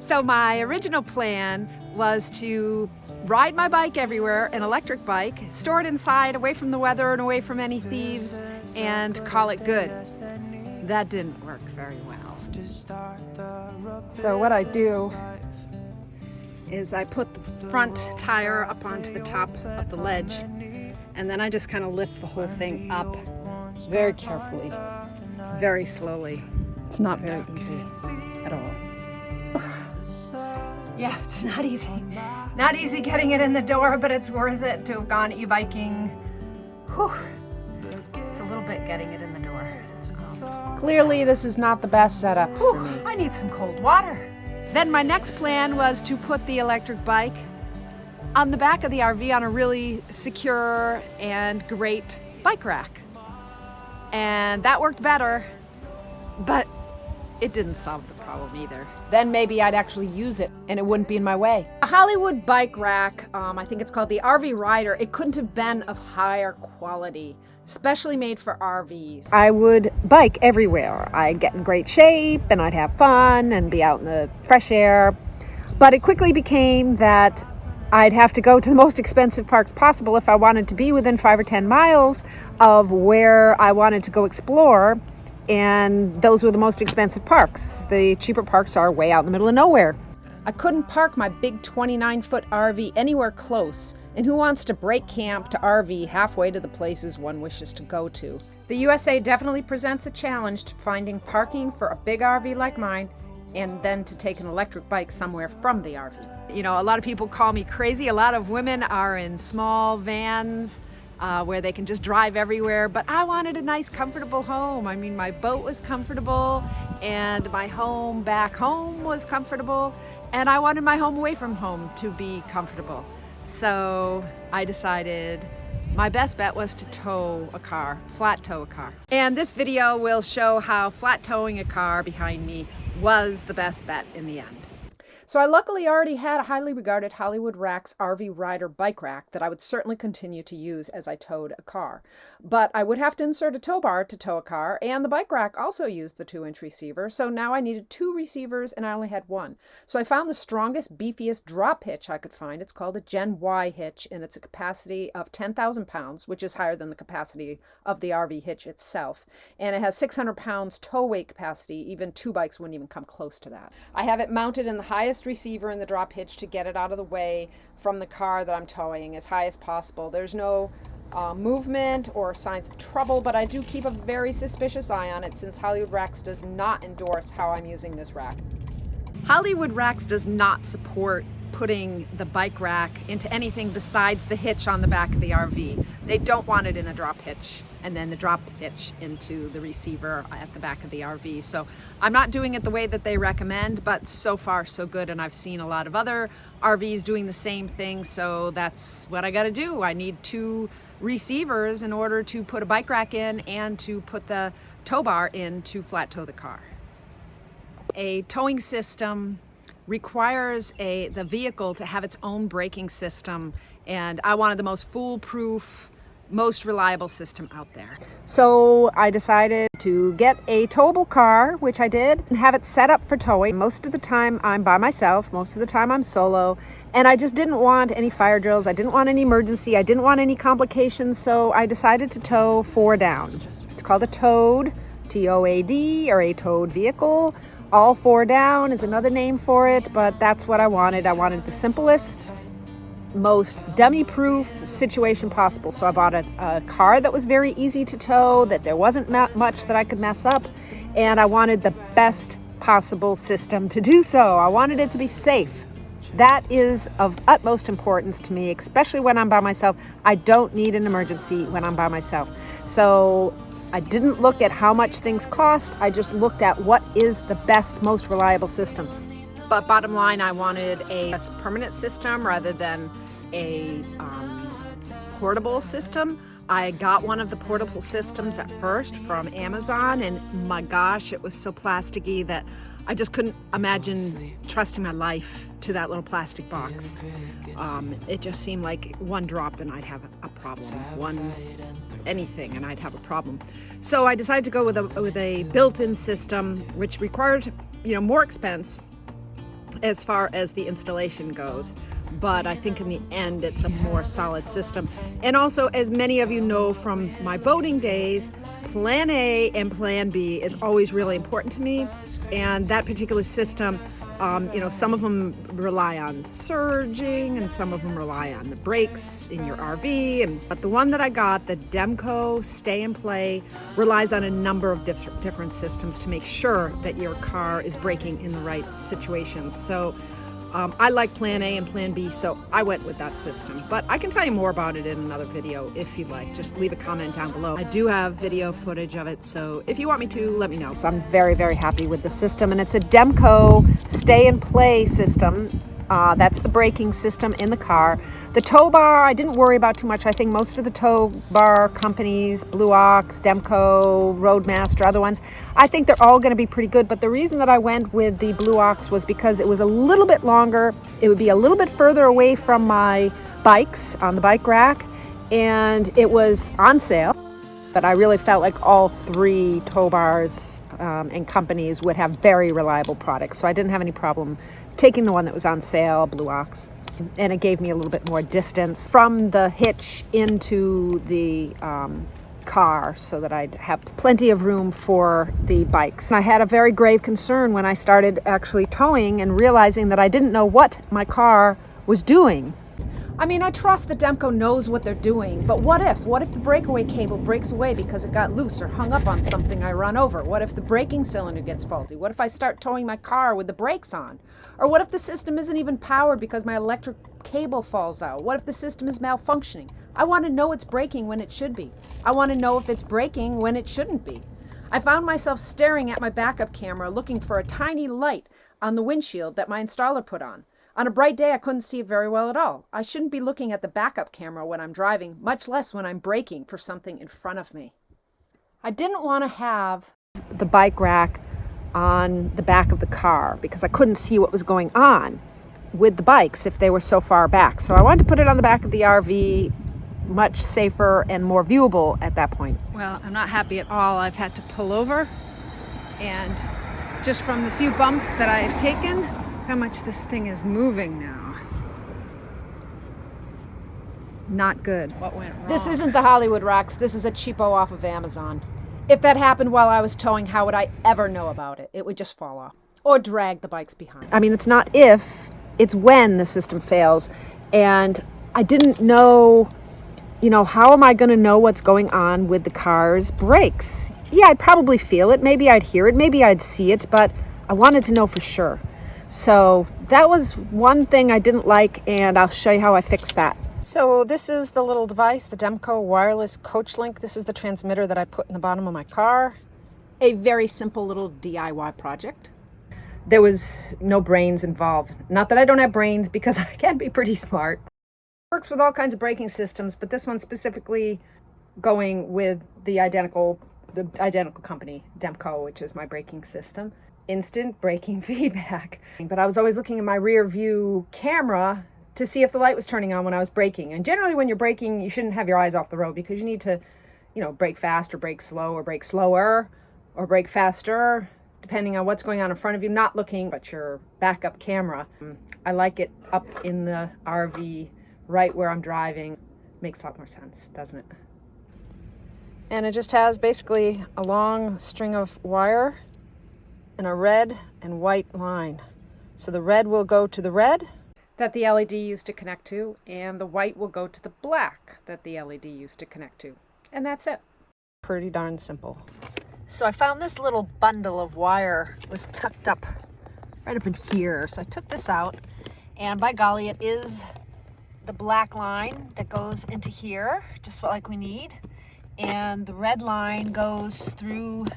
So my original plan was to ride my bike everywhere, an electric bike, store it inside, away from the weather and away from any thieves, and call it good. That didn't work very well. So what I do is I put the front tire up onto the top of the ledge, and then I just kind of lift the whole thing up very carefully, very slowly. It's not very easy at all. Yeah, it's not easy. Not easy getting it in the door, but it's worth it to have gone e-biking. Whew. It's a little bit getting it in the door. Clearly, this is not the best setup for me. I need some cold water. Then my next plan was to put the electric bike on the back of the RV on a really secure and great bike rack. And that worked better, but it didn't solve the problem either. Then maybe I'd actually use it and it wouldn't be in my way. A Hollywood bike rack, I think it's called the RV Rider, it couldn't have been of higher quality, especially made for RVs. I would bike everywhere. I'd get in great shape and I'd have fun and be out in the fresh air. But it quickly became that I'd have to go to the most expensive parks possible if I wanted to be within 5 or 10 miles of where I wanted to go explore. And those were the most expensive parks. The cheaper parks are way out in the middle of nowhere. I couldn't park my big 29-foot RV anywhere close, and who wants to break camp to RV halfway to the places one wishes to go to? The USA definitely presents a challenge to finding parking for a big RV like mine, and then to take an electric bike somewhere from the RV. You know, a lot of people call me crazy. A lot of women are in small vans, where they can just drive everywhere, but I wanted a nice comfortable home. I mean, my boat was comfortable and my home back home was comfortable, and I wanted my home away from home to be comfortable. So I decided my best bet was to tow a car, flat tow a car. And this video will show how flat towing a car behind me was the best bet in the end. So I luckily already had a highly regarded Hollywood Rack's RV Rider bike rack that I would certainly continue to use as I towed a car. But I would have to insert a tow bar to tow a car, and the bike rack also used the 2-inch receiver, so now I needed 2 receivers and I only had 1. So I found the strongest, beefiest drop hitch I could find. It's called a Gen Y hitch, and it's a capacity of 10,000 pounds, which is higher than the capacity of the RV hitch itself. And it has 600 pounds tow weight capacity. Even 2 bikes wouldn't even come close to that. I have it mounted in the highest receiver in the drop hitch to get it out of the way from the car that I'm towing as high as possible. There's no movement or signs of trouble, but I do keep a very suspicious eye on it since Hollywood Racks does not endorse how I'm using this rack. Hollywood Racks does not support putting the bike rack into anything besides the hitch on the back of the RV. They don't want it in a drop hitch and then the drop hitch into the receiver at the back of the RV. So I'm not doing it the way that they recommend, but so far so good. And I've seen a lot of other RVs doing the same thing. So that's what I got to do. I need 2 receivers in order to put a bike rack in and to put the tow bar in to flat tow the car. A towing system requires the vehicle to have its own braking system, and I wanted the most foolproof, most reliable system out there. So I decided to get a towable car, which I did, and have it set up for towing. Most of the time I'm by myself, most of the time I'm solo, and I just didn't want any fire drills, I didn't want any emergency, I didn't want any complications, so I decided to tow 4 down. It's called a towed, T-O-A-D, or a towed vehicle. All 4 down is another name for it, but that's what I wanted. I wanted the simplest, most dummy-proof situation possible. So I bought a car that was very easy to tow, that there wasn't much that I could mess up, and I wanted the best possible system to do so. I wanted it to be safe. That is of utmost importance to me, especially when I'm by myself. I don't need an emergency when I'm by myself. So I didn't look at how much things cost. I just looked at what is the best, most reliable system. But bottom line, I wanted a permanent system rather than a portable system. I got one of the portable systems at first from Amazon, and my gosh, it was so plasticky that I just couldn't imagine trusting my life to that little plastic box. It just seemed like one drop and I'd have a problem. Anything and I'd have a problem. So I decided to go with a built-in system, which required, more expense, as far as the installation goes. But I think in the end it's a more solid system. And also, as many of you know from my boating days, Plan A and Plan B is always really important to me. And that particular system, some of them rely on surging and some of them rely on the brakes in your RV. But the one that I got, the Demco Stay and Play, relies on a number of different systems to make sure that your car is braking in the right situations. So I like Plan A and Plan B, so I went with that system. But I can tell you more about it in another video if you'd like. Just leave a comment down below. I do have video footage of it, so if you want me to, let me know. So I'm very, very happy with the system, and it's a Demco Stay and Play system. That's the braking system in the car. The tow bar, I didn't worry about too much. I think most of the tow bar companies, Blue Ox, Demco, Roadmaster, other ones, I think they're all going to be pretty good. But the reason that I went with the Blue Ox was because it was a little bit longer. It would be a little bit further away from my bikes on the bike rack, and it was on sale. But I really felt like all three tow bars and companies would have very reliable products. So I didn't have any problem taking the one that was on sale, Blue Ox. And it gave me a little bit more distance from the hitch into the car so that I'd have plenty of room for the bikes. And I had a very grave concern when I started actually towing and realizing that I didn't know what my car was doing. I mean, I trust that Demco knows what they're doing, but what if? What if the breakaway cable breaks away because it got loose or hung up on something I run over? What if the braking cylinder gets faulty? What if I start towing my car with the brakes on? Or what if the system isn't even powered because my electric cable falls out? What if the system is malfunctioning? I want to know it's braking when it should be. I want to know if it's braking when it shouldn't be. I found myself staring at my backup camera looking for a tiny light on the windshield that my installer put on. On a bright day, I couldn't see it very well at all. I shouldn't be looking at the backup camera when I'm driving, much less when I'm braking for something in front of me. I didn't want to have the bike rack on the back of the car because I couldn't see what was going on with the bikes if they were so far back. So I wanted to put it on the back of the RV, much safer and more viewable at that point. Well, I'm not happy at all. I've had to pull over, and just from the few bumps that I have taken, how much this thing is moving now. Not good. What went wrong? This isn't the Hollywood Rocks. This is a cheapo off of Amazon. If that happened while I was towing, how would I ever know about it? It would just fall off or drag the bikes behind. I mean, it's not if, it's when the system fails. And I didn't know, how am I going to know what's going on with the car's brakes? Yeah, I'd probably feel it. Maybe I'd hear it. Maybe I'd see it. But I wanted to know for sure. So that was one thing I didn't like, and I'll show you how I fixed that. So this is the little device, the Demco Wireless Coachlink. This is the transmitter that I put in the bottom of my car. A very simple little DIY project. There was no brains involved. Not that I don't have brains, because I can be pretty smart. It works with all kinds of braking systems, but this one specifically going with the identical company, Demco, which is my braking system. Instant braking feedback. But I was always looking at my rear view camera to see if the light was turning on when I was braking. And generally when you're braking, you shouldn't have your eyes off the road because you need to, brake fast or brake slow or brake slower or brake faster, depending on what's going on in front of you, not looking at your backup camera. I like it up in the RV right where I'm driving. Makes a lot more sense, doesn't it? And it just has basically a long string of wire and a red and white line. So the red will go to the red that the LED used to connect to, and the white will go to the black that the LED used to connect to. And that's it. Pretty darn simple. So I found this little bundle of wire was tucked up right up in here. So I took this out, and by golly, it is the black line that goes into here, just like we need. And the red line goes through,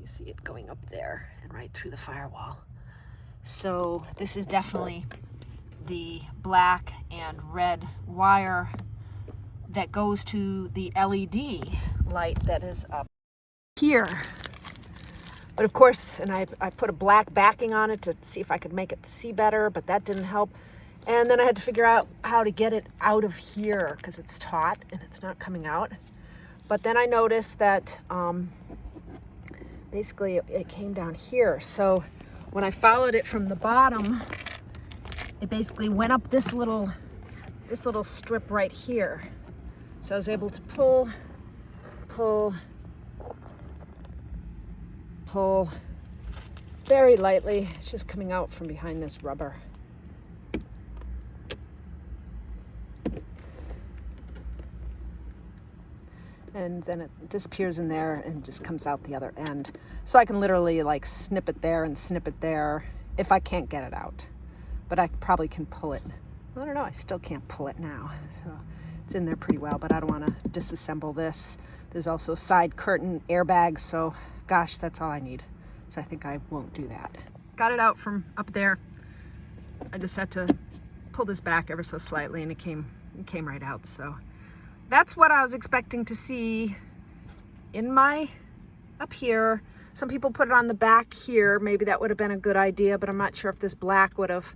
you see it going up there and right through the firewall. So this is definitely the black and red wire that goes to the LED light that is up here. But of course, and I put a black backing on it to see if I could make it see better, but that didn't help. And then I had to figure out how to get it out of here because it's taut and it's not coming out. But then I noticed that basically it came down here. So when I followed it from the bottom it basically went up this little strip right here. So I was able to pull very lightly. It's just coming out from behind this rubber. And then it disappears in there and just comes out the other end. So I can literally like snip it there and snip it there if I can't get it out. But I probably can pull it. I don't know, I still can't pull it now. So it's in there pretty well, but I don't want to disassemble this. There's also side curtain airbags, so gosh, that's all I need. So I think I won't do that. Got it out from up there. I just had to pull this back ever so slightly and it came right out. So that's what I was expecting to see in my up here. Some people put it on the back here. Maybe that would have been a good idea, but I'm not sure if this black would have,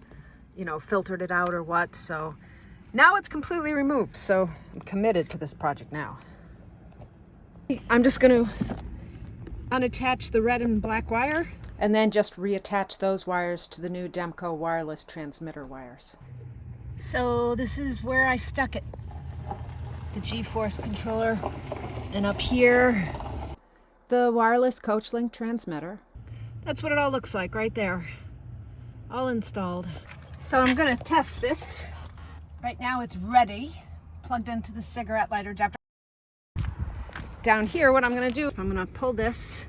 you know, filtered it out or what. So now it's completely removed. So I'm committed to this project now. I'm just going to unattach the red and black wire and then just reattach those wires to the new Demco wireless transmitter wires. So this is where I stuck it. The G-force controller, and up here the wireless Coachlink transmitter. That's what it all looks like right there, all installed. So I'm gonna test this. Right now it's ready, plugged into the cigarette lighter adapter. Down here, what I'm gonna do, I'm gonna pull this,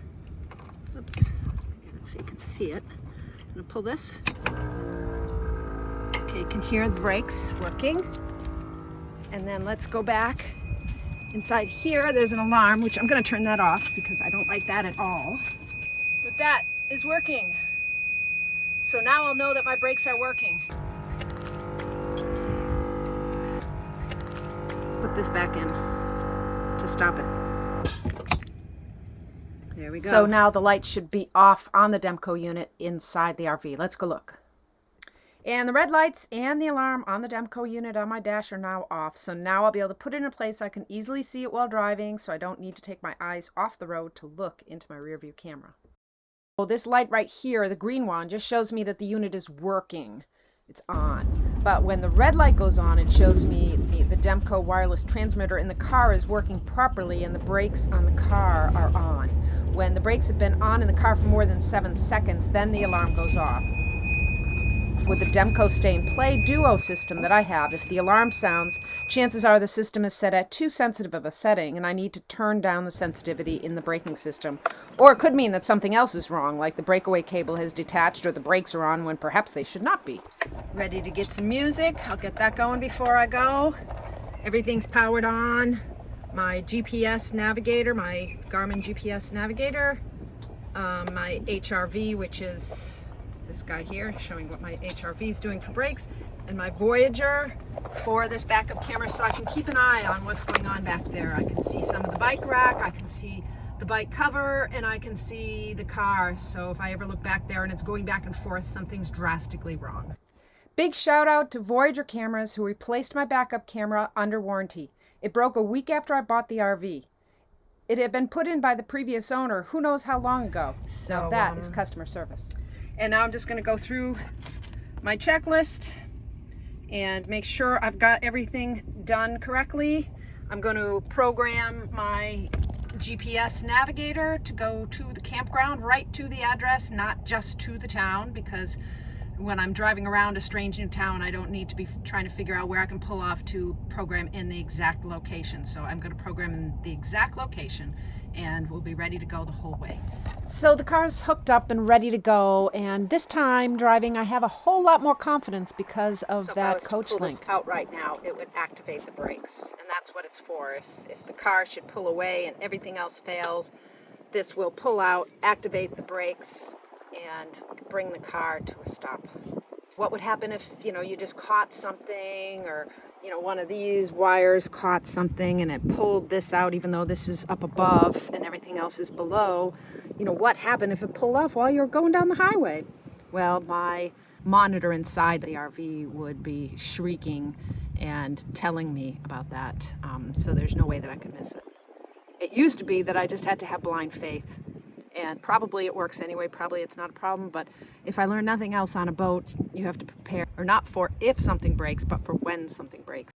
oops, get it so you can see it. I'm gonna pull this. Okay, you can hear the brakes working. And then let's go back inside here. There's an alarm, which I'm going to turn that off because I don't like that at all. But that is working. So now I'll know that my brakes are working. Put this back in to stop it. There we go. So now the light should be off on the Demco unit inside the RV. Let's go look. And the red lights and the alarm on the Demco unit on my dash are now off. So now I'll be able to put it in a place I can easily see it while driving, so I don't need to take my eyes off the road to look into my rear view camera. Well, this light right here, the green one, just shows me that the unit is working. It's on. But when the red light goes on, it shows me the Demco wireless transmitter in the car is working properly and the brakes on the car are on. When the brakes have been on in the car for more than 7 seconds, then the alarm goes off. With the Demco Stay and Play Duo system that I have, if the alarm sounds, chances are the system is set at too sensitive of a setting and I need to turn down the sensitivity in the braking system. Or it could mean that something else is wrong, like the breakaway cable has detached or the brakes are on when perhaps they should not be. Ready to get some music. I'll get that going before I go. Everything's powered on. My GPS navigator, my Garmin GPS navigator, my HRV, which is this guy here showing what my HRV is doing for brakes, and my Voyager for this backup camera so I can keep an eye on what's going on back there. I can see some of the bike rack, I can see the bike cover, and I can see the car. So if I ever look back there and it's going back and forth, something's drastically wrong. Big shout out to Voyager Cameras who replaced my backup camera under warranty. It broke a week after I bought the RV. It had been put in by the previous owner who knows how long ago. So that is customer service. And now I'm just going to go through my checklist and make sure I've got everything done correctly. I'm going to program my GPS navigator to go to the campground, right to the address, not just to the town, because when I'm driving around a strange new town, I don't need to be trying to figure out where I can pull off to program in the exact location. So I'm going to program in the exact location and we'll be ready to go the whole way. So the car's hooked up and ready to go, and this time driving I have a whole lot more confidence because of that Coachlink. If I was to pull this out right now, it would activate the brakes, and that's what it's for. If the car should pull away and everything else fails, this will pull out, activate the brakes, and bring the car to a stop. What would happen if, you just caught something, or, one of these wires caught something and it pulled this out even though this is up above and everything else is below? What happened if it pulled off while you're going down the highway? Well, my monitor inside the RV would be shrieking and telling me about that. So there's no way that I could miss it. It used to be that I just had to have blind faith And probably it works anyway, probably it's not a problem, but if I learn nothing else on a boat, you have to prepare, or not for if something breaks, but for when something breaks.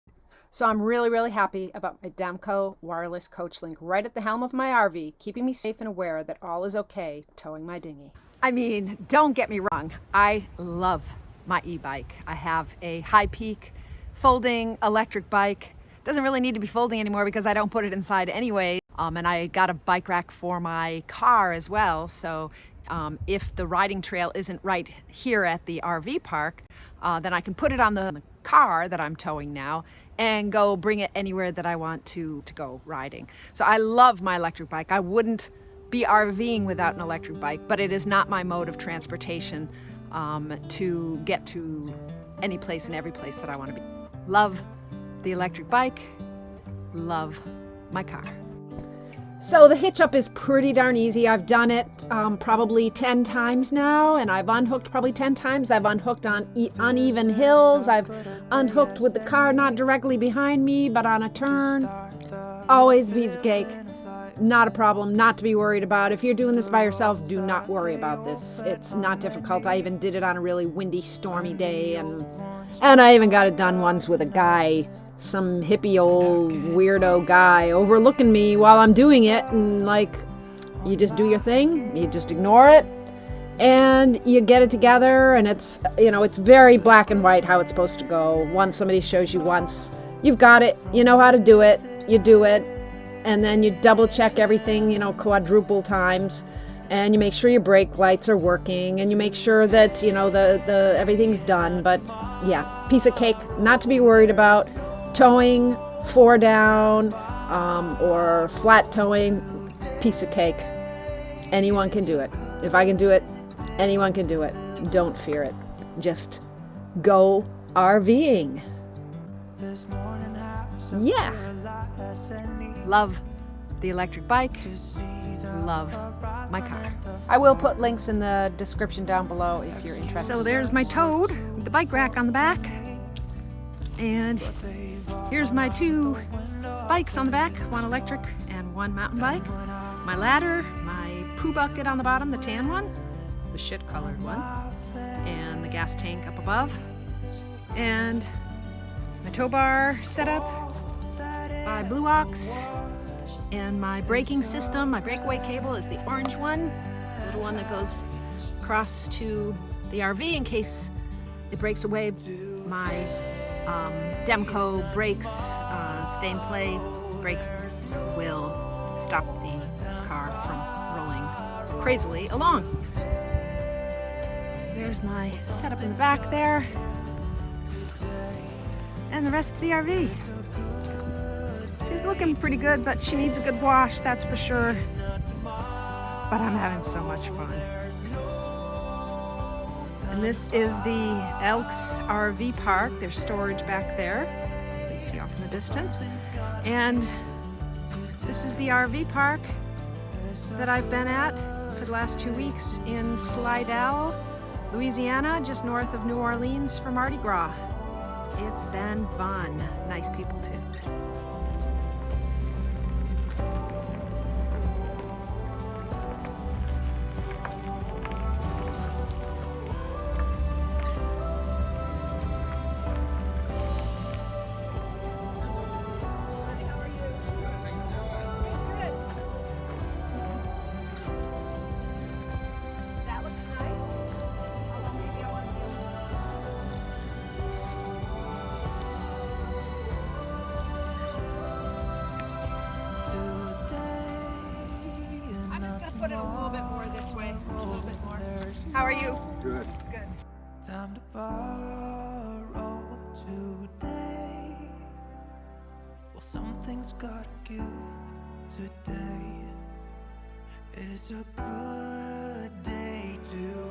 So I'm really, really happy about my Demco wireless Coachlink right at the helm of my RV, keeping me safe and aware that all is okay towing my dinghy. I mean, don't get me wrong, I love my e-bike. I have a high peak folding electric bike. Doesn't really need to be folding anymore because I don't put it inside anyway. And I got a bike rack for my car as well. So if the riding trail isn't right here at the RV park, then I can put it on the car that I'm towing now and go bring it anywhere that I want to go riding. So I love my electric bike. I wouldn't be RVing without an electric bike, but it is not my mode of transportation to get to any place and every place that I want to be. Love the electric bike, love my car. So the hitch up is pretty darn easy. I've done it probably 10 times now, and I've unhooked probably 10 times. I've unhooked on uneven hills. I've unhooked with the car not directly behind me, but on a turn. Always piece of cake. Not a problem, not to be worried about. If you're doing this by yourself, do not worry about this. It's not difficult. I even did it on a really windy, stormy day, and I even got it done once with a guy, some hippie old weirdo guy overlooking me while I'm doing it, and like, you just do your thing, you just ignore it, and you get it together, and it's, you know, it's very black and white how it's supposed to go. Once somebody shows you once, you've got it, you know how to do it, you do it, and then you double check everything, you know, quadruple times, and you make sure your brake lights are working, and you make sure that, you know, the everything's done. But yeah, piece of cake, not to be worried about. Towing, 4 down, or flat towing, piece of cake. Anyone can do it. If I can do it, anyone can do it. Don't fear it. Just go RVing. Yeah. Love the electric bike, love my car. I will put links in the description down below if you're interested. So there's my Toad with the bike rack on the back. And here's my 2 bikes on the back, one electric and one mountain bike. My ladder, my poo bucket on the bottom, the tan one, the shit colored one, and the gas tank up above. And my tow bar setup by Blue Ox. And my braking system, my breakaway cable is the orange one, the little one that goes across to the RV in case it breaks away. My Demco brakes, stay and play brakes will stop the car from rolling crazily along. There's my setup in the back there, and the rest of the RV. She's looking pretty good, but she needs a good wash, that's for sure. But I'm having so much fun. And this is the Elks RV park. There's storage back there, you see off in the distance. And this is the RV park that I've been at for the last 2 weeks in Slidell, Louisiana, just north of New Orleans for Mardi Gras. It's been fun. Nice people too. Put it a little bit more this way, a little bit more. How are you? Good. Good. Time to borrow today. Well, something's gotta give today. Is a good day to